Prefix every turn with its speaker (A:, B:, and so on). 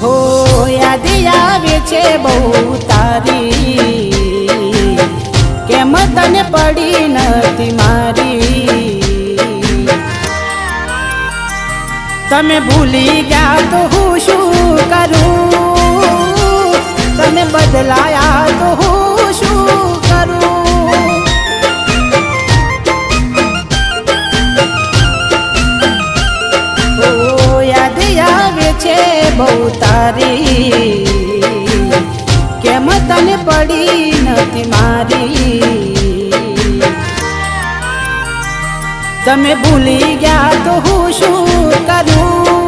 A: હો યાદ આવે છે બહુ તારી, કેમ તને પડી નથી મારી। તમે ભૂલી ગયા તો હું શું કરું, તમે બદલાયા તો હું શું કરું। ઓ યાદ આવે છે બહુ તારી, કેમ તને પડી નથી મારી। તમે ભૂલી ગયા તો હું શું કરું,